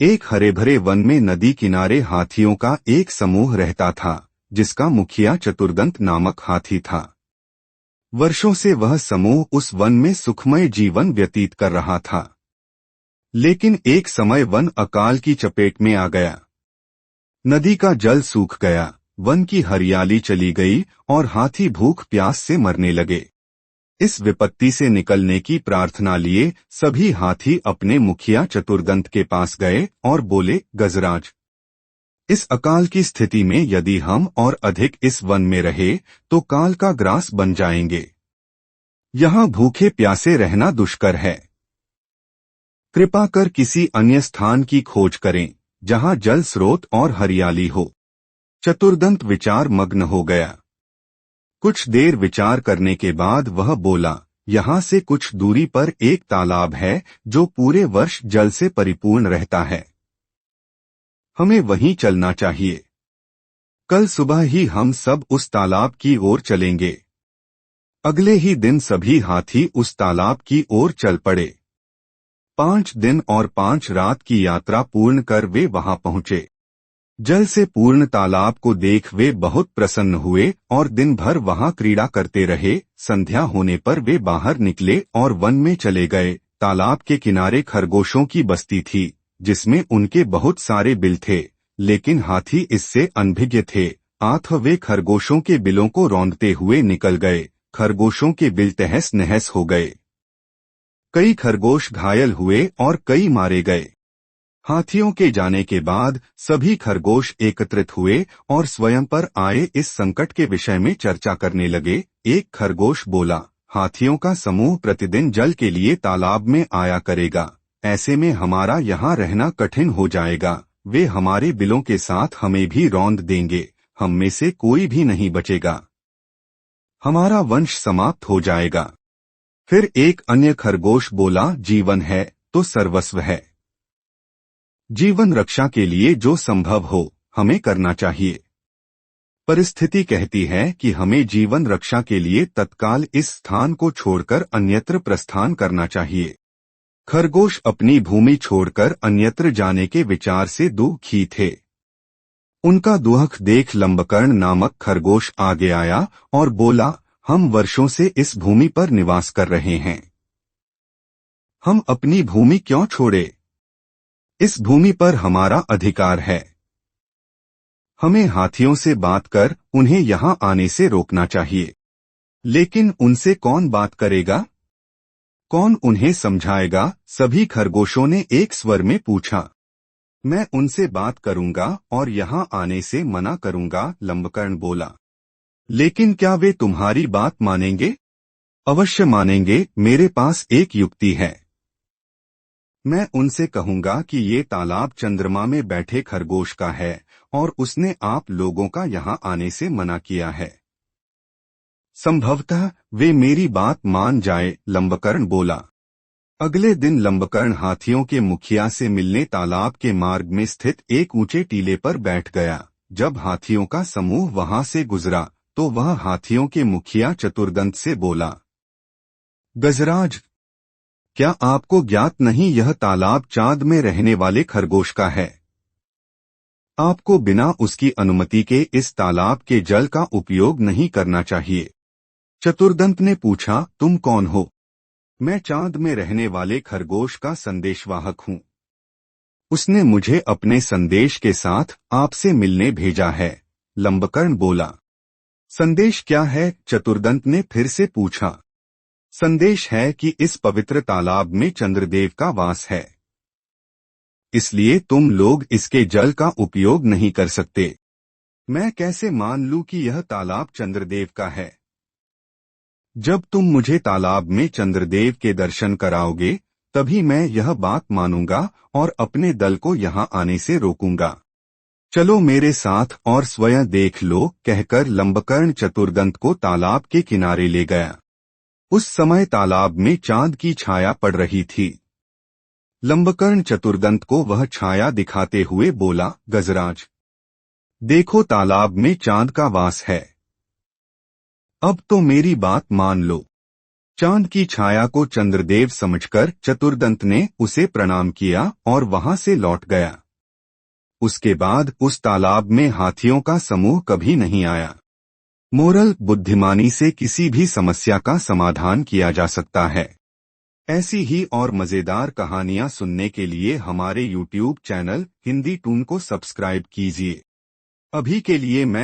एक हरे भरे वन में नदी किनारे हाथियों का एक समूह रहता था, जिसका मुखिया चतुर्दंत नामक हाथी था। वर्षों से वह समूह उस वन में सुखमय जीवन व्यतीत कर रहा था। लेकिन एक समय वन अकाल की चपेट में आ गया। नदी का जल सूख गया, वन की हरियाली चली गई और हाथी भूख प्यास से मरने लगे। इस विपत्ति से निकलने की प्रार्थना लिए सभी हाथी अपने मुखिया चतुर्दंत के पास गए और बोले, गजराज, इस अकाल की स्थिति में यदि हम और अधिक इस वन में रहे तो काल का ग्रास बन जाएंगे। यहाँ भूखे प्यासे रहना दुष्कर है। कृपा कर किसी अन्य स्थान की खोज करें जहाँ जल स्रोत और हरियाली हो। चतुर्दंत विचार मग्न हो गया। कुछ देर विचार करने के बाद वह बोला, यहाँ से कुछ दूरी पर एक तालाब है जो पूरे वर्ष जल से परिपूर्ण रहता है। हमें वहीं चलना चाहिए। कल सुबह ही हम सब उस तालाब की ओर चलेंगे। अगले ही दिन सभी हाथी उस तालाब की ओर चल पड़े। 5 दिन और 5 रात की यात्रा पूर्ण कर वे वहां पहुंचे। जल से पूर्ण तालाब को देख वे बहुत प्रसन्न हुए और दिन भर वहां क्रीड़ा करते रहे। संध्या होने पर वे बाहर निकले और वन में चले गए। तालाब के किनारे खरगोशों की बस्ती थी, जिसमें उनके बहुत सारे बिल थे, लेकिन हाथी इससे अनभिज्ञ थे। वे खरगोशों के बिलों को रौंदते हुए निकल गए। खरगोशों के बिल तहस नहस हो गए। कई खरगोश घायल हुए और कई मारे गए। हाथियों के जाने के बाद सभी खरगोश एकत्रित हुए और स्वयं पर आए इस संकट के विषय में चर्चा करने लगे। एक खरगोश बोला, हाथियों का समूह प्रतिदिन जल के लिए तालाब में आया करेगा। ऐसे में हमारा यहाँ रहना कठिन हो जाएगा। वे हमारे बिलों के साथ हमें भी रौंद देंगे। हम में से कोई भी नहीं बचेगा। हमारा वंश समाप्त हो जाएगा। फिर एक अन्य खरगोश बोला, जीवन है तो सर्वस्व है। जीवन रक्षा के लिए जो संभव हो हमें करना चाहिए। परिस्थिति कहती है कि हमें जीवन रक्षा के लिए तत्काल इस स्थान को छोड़कर अन्यत्र प्रस्थान करना चाहिए। खरगोश अपनी भूमि छोड़कर अन्यत्र जाने के विचार से दुखी थे। उनका दुख देख लंबकर्ण नामक खरगोश आगे आया और बोला, हम वर्षों से इस भूमि पर निवास कर रहे हैं। हम अपनी भूमि क्यों छोड़े? इस भूमि पर हमारा अधिकार है। हमें हाथियों से बात कर उन्हें यहाँ आने से रोकना चाहिए। लेकिन उनसे कौन बात करेगा? कौन उन्हें समझाएगा? सभी खरगोशों ने एक स्वर में पूछा। मैं उनसे बात करूंगा और यहाँ आने से मना करूंगा, लंबकर्ण बोला। लेकिन क्या वे तुम्हारी बात मानेंगे? अवश्य मानेंगे। मेरे पास एक युक्ति है। मैं उनसे कहूंगा कि ये तालाब चंद्रमा में बैठे खरगोश का है और उसने आप लोगों का यहाँ आने से मना किया है। संभवतः वे मेरी बात मान जाए, लंबकर्ण बोला। अगले दिन लंबकर्ण हाथियों के मुखिया से मिलने तालाब के मार्ग में स्थित एक ऊंचे टीले पर बैठ गया। जब हाथियों का समूह वहां से गुजरा तो वह हाथियों के मुखिया चतुर्दंत से बोला, गजराज, क्या आपको ज्ञात नहीं यह तालाब चांद में रहने वाले खरगोश का है? आपको बिना उसकी अनुमति के इस तालाब के जल का उपयोग नहीं करना चाहिए। चतुर्दंत ने पूछा, तुम कौन हो? मैं चांद में रहने वाले खरगोश का संदेशवाहक हूँ। उसने मुझे अपने संदेश के साथ आपसे मिलने भेजा है, लंबकर्ण बोला। संदेश क्या है? चतुर्दंत ने फिर से पूछा। संदेश है कि इस पवित्र तालाब में चंद्रदेव का वास है, इसलिए तुम लोग इसके जल का उपयोग नहीं कर सकते। मैं कैसे मान लूं कि यह तालाब चंद्रदेव का है? जब तुम मुझे तालाब में चंद्रदेव के दर्शन कराओगे तभी मैं यह बात मानूंगा और अपने दल को यहाँ आने से रोकूंगा। चलो मेरे साथ और स्वयं देख लो, कहकर लंबकर्ण चतुर्दंत को तालाब के किनारे ले गया। उस समय तालाब में चांद की छाया पड़ रही थी। लंबकर्ण चतुर्दंत को वह छाया दिखाते हुए बोला, गजराज, देखो तालाब में चांद का वास है। अब तो मेरी बात मान लो। चांद की छाया को चंद्रदेव समझकर चतुर्दंत ने उसे प्रणाम किया और वहां से लौट गया। उसके बाद उस तालाब में हाथियों का समूह कभी नहीं आया। मोरल: बुद्धिमानी से किसी भी समस्या का समाधान किया जा सकता है। ऐसी ही और मजेदार कहानियां सुनने के लिए हमारे YouTube चैनल हिंदी टून को सब्सक्राइब कीजिए। अभी के लिए मैं